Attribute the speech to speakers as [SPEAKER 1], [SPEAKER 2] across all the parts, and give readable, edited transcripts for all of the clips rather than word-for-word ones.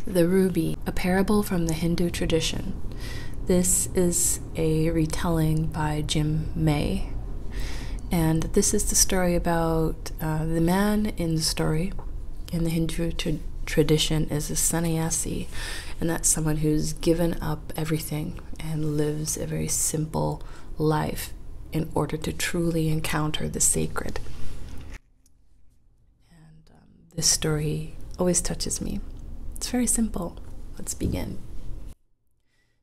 [SPEAKER 1] The Ruby, a parable from the Hindu tradition. This is a retelling by Jim May. And this is the story about the man in the story in the Hindu tradition is a sannyasi, and that's someone who's given up everything and lives a very simple life in order to truly encounter the sacred. And this story always touches me. It's very simple. Let's begin.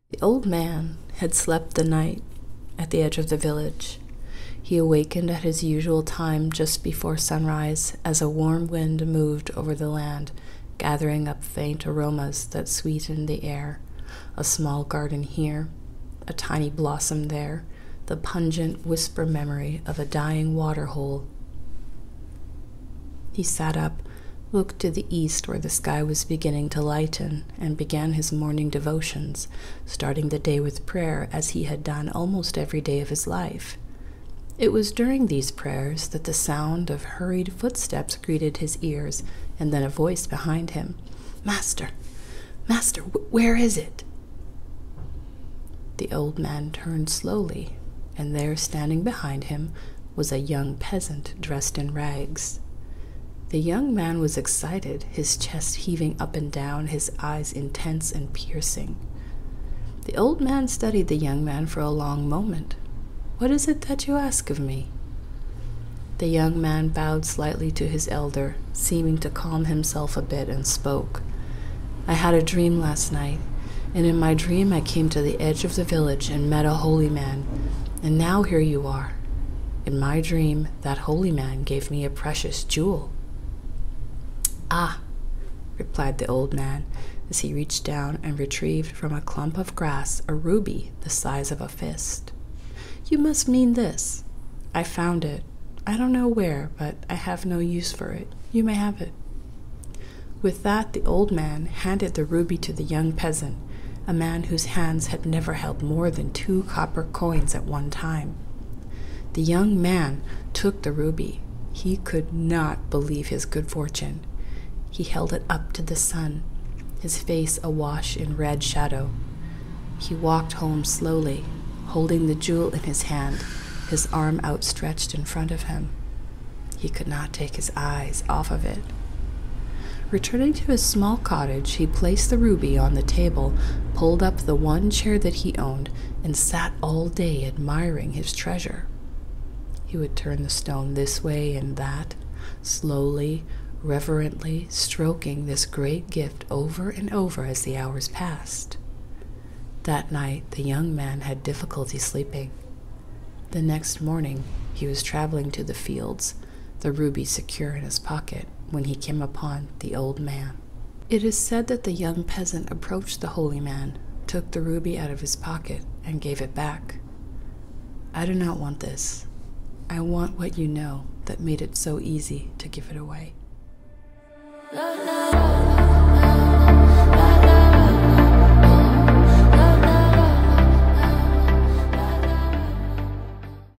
[SPEAKER 1] The old man had slept the night at the edge of the village. He awakened at his usual time just before sunrise as a warm wind moved over the land, gathering up faint aromas that sweetened the air. A small garden here, a tiny blossom there, the pungent whisper memory of a dying water hole. He sat up, looked to the east where the sky was beginning to lighten, and began his morning devotions, starting the day with prayer as he had done almost every day of his life. It was during these prayers that the sound of hurried footsteps greeted his ears, and then a voice behind him. "Master, Master, where is it?" The old man turned slowly, and there, standing behind him, was a young peasant dressed in rags. The young man was excited, his chest heaving up and down, his eyes intense and piercing. The old man studied the young man for a long moment. "What is it that you ask of me?" The young man bowed slightly to his elder, seeming to calm himself a bit, and spoke. "I had a dream last night, and in my dream I came to the edge of the village and met a holy man, and now here you are. In my dream, that holy man gave me a precious jewel." "Ah," replied the old man, as he reached down and retrieved from a clump of grass a ruby the size of a fist. "You must mean this. I found it. I don't know where, but I have no use for it. You may have it." With that, the old man handed the ruby to the young peasant, a man whose hands had never held more than 2 copper coins at one time. The young man took the ruby. He could not believe his good fortune. He held it up to the sun, his face awash in red shadow. He walked home slowly, holding the jewel in his hand, his arm outstretched in front of him. He could not take his eyes off of it. Returning to his small cottage, he placed the ruby on the table, pulled up the one chair that he owned, and sat all day admiring his treasure. He would turn the stone this way and that, slowly, reverently stroking this great gift over and over as the hours passed. That night, the young man had difficulty sleeping. The next morning, he was traveling to the fields, the ruby secure in his pocket, when he came upon the old man. It is said that the young peasant approached the holy man, took the ruby out of his pocket, and gave it back. "I do not want this. I want what you know that made it so easy to give it away."
[SPEAKER 2] La, la.